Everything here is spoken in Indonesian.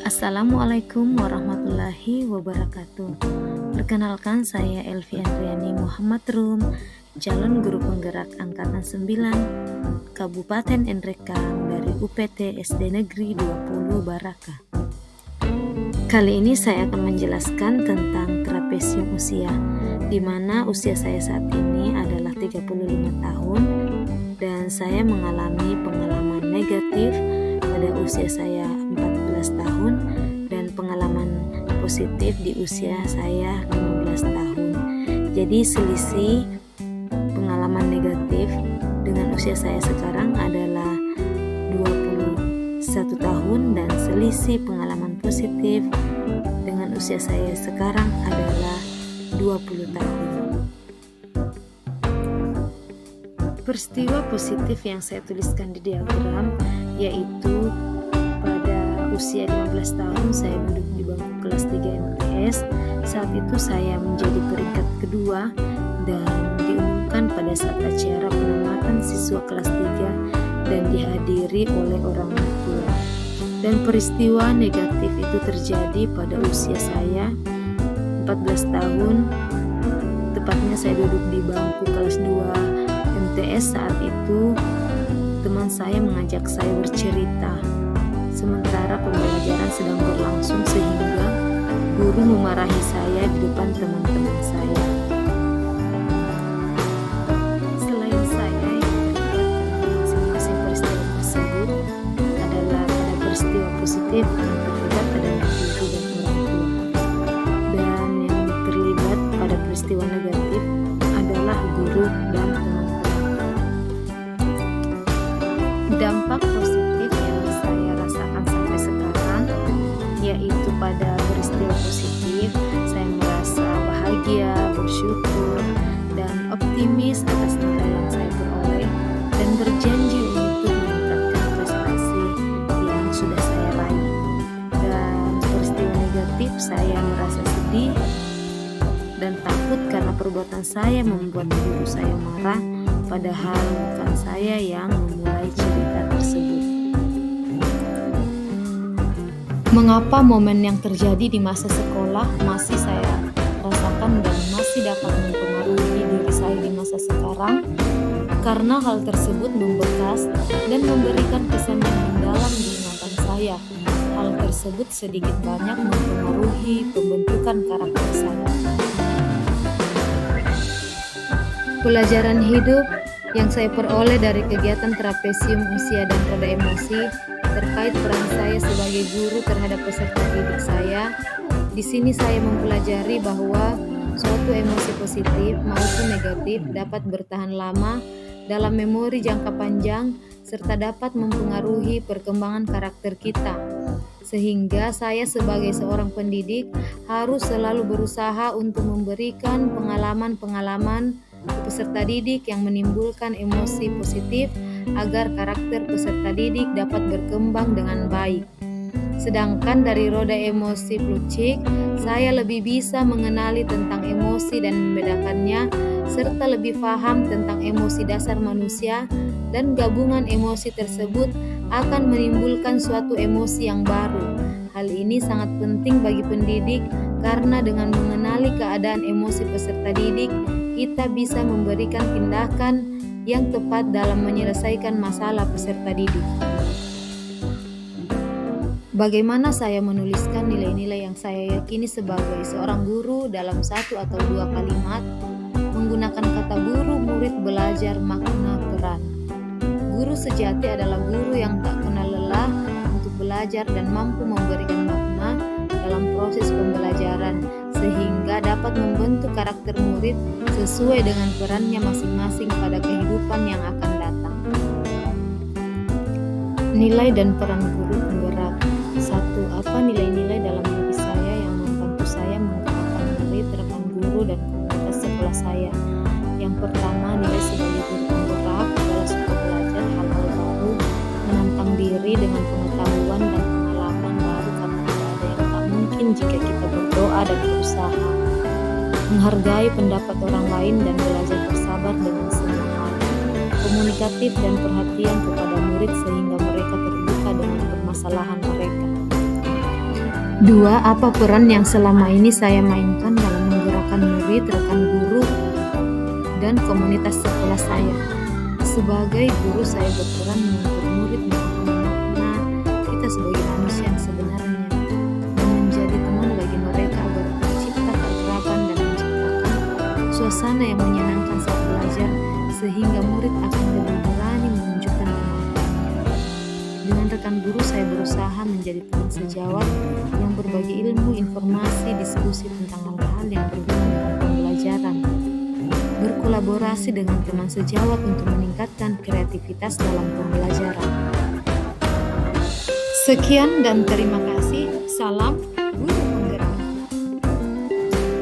Assalamualaikum warahmatullahi wabarakatuh. Perkenalkan, saya Elvi Andriani Muhammad Rum, calon guru penggerak Angkatan 9 Kabupaten Nrekang dari UPT SD Negeri 20 Baraka. Kali ini saya akan menjelaskan tentang trapesium usia, di mana usia saya saat ini adalah 35 tahun dan saya mengalami pengalaman negatif pada usia saya 14 tahun dan pengalaman positif di usia saya 15 tahun. Jadi selisih pengalaman negatif dengan usia saya sekarang adalah 21 tahun dan selisih pengalaman positif dengan usia saya sekarang adalah 20 tahun. Peristiwa positif yang saya tuliskan di diagram yaitu pada usia 15 tahun saya duduk di bangku kelas 3 MTS. Saat itu saya menjadi peringkat kedua dan diumumkan pada saat acara penamatan siswa kelas 3 dan dihadiri oleh orang tua. Dan peristiwa negatif itu terjadi pada usia saya 14 tahun. Tepatnya saya duduk di bangku kelas 2 MTS. Saat itu teman saya mengajak saya bercerita sementara pembelajaran sedang berlangsung sehingga guru memarahi saya di depan teman-teman saya. Selain saya yang terlibat masing-masing peristiwa tersebut adalah pada peristiwa positif yang terlibat adalah guru dan orang tua, dan yang terlibat pada peristiwa negatif adalah guru dan teman-teman. Dampak positif yang saya rasakan sampai sekarang yaitu pada peristiwa positif saya merasa bahagia, bersyukur, dan optimis atas nilai yang saya peroleh dan berjanji untuk meningkatkan prestasi yang sudah saya raih. Dan peristiwa negatif saya merasa sedih dan takut karena perbuatan saya membuat guru saya marah, padahal bukan saya yang memulai cerita tersebut. Mengapa momen yang terjadi di masa sekolah masih saya rasakan dan masih dapat mempengaruhi diri saya di masa sekarang? Karena hal tersebut membekas dan memberikan kesan yang mendalam di ingatan saya. Hal tersebut sedikit banyak mempengaruhi pembentukan karakter saya. Pelajaran hidup yang saya peroleh dari kegiatan trapesium usia dan roda emosi terkait peran saya sebagai guru terhadap peserta didik saya. Di sini saya mempelajari bahwa suatu emosi positif maupun negatif dapat bertahan lama dalam memori jangka panjang serta dapat mempengaruhi perkembangan karakter kita. Sehingga saya sebagai seorang pendidik harus selalu berusaha untuk memberikan pengalaman-pengalaman peserta didik yang menimbulkan emosi positif agar karakter peserta didik dapat berkembang dengan baik. Sedangkan dari roda emosi Plutchik, saya lebih bisa mengenali tentang emosi dan membedakannya, serta lebih paham tentang emosi dasar manusia, dan gabungan emosi tersebut akan menimbulkan suatu emosi yang baru. Hal ini sangat penting bagi pendidik karena dengan mengenali keadaan emosi peserta didik, kita bisa memberikan tindakan yang tepat dalam menyelesaikan masalah peserta didik. Bagaimana saya menuliskan nilai-nilai yang saya yakini sebagai seorang guru dalam satu atau dua kalimat? Menggunakan kata guru, murid belajar makna peran. Guru sejati adalah guru yang tak kenal lelah untuk belajar dan mampu memberikan makna dalam proses pembelajaran sehingga dapat membentuk karakter murid sesuai dengan perannya masing-masing pada kehidupan yang akan datang. Nilai dan peran guru penggerak. 1. Apa nilai-nilai dalam diri saya yang membantu saya menggerakkan murid, rekan guru, dan komunitas sekolah saya? Yang pertama, nilai sebagai guru penggerak adalah suka belajar hal-hal baru, menantang diri dengan pengetahuan dan pengalaman baru karena tidak ada yang tak mungkin jika kita berdoa dan berusaha. Menghargai pendapat orang lain dan belajar bersabar dengan semua hal. Komunikatif dan perhatian kepada murid sehingga mereka terbuka dengan permasalahan mereka. 2. Apa peran yang selama ini saya mainkan dalam menggerakkan murid, rekan guru, dan komunitas sekolah saya? Sebagai guru, saya berperan menuntut murid memahami makna kita sebagai manusia yang sebenarnya dan menjadi teman bagi mereka agar tercipta keakraban dan menciptakan suasana yang menyenangkan saat belajar, sehingga murid akan lebih berani menunjukkan kemampuannya. Dengan rekan guru, saya berusaha menjadi teman sejawat yang berbagi ilmu, informasi, diskusi tentang hal-hal yang berhubungan dengan pembelajaran. Berkolaborasi dengan teman sejawat untuk meningkatkan kreativitas dalam pembelajaran. Sekian dan terima kasih. Salam.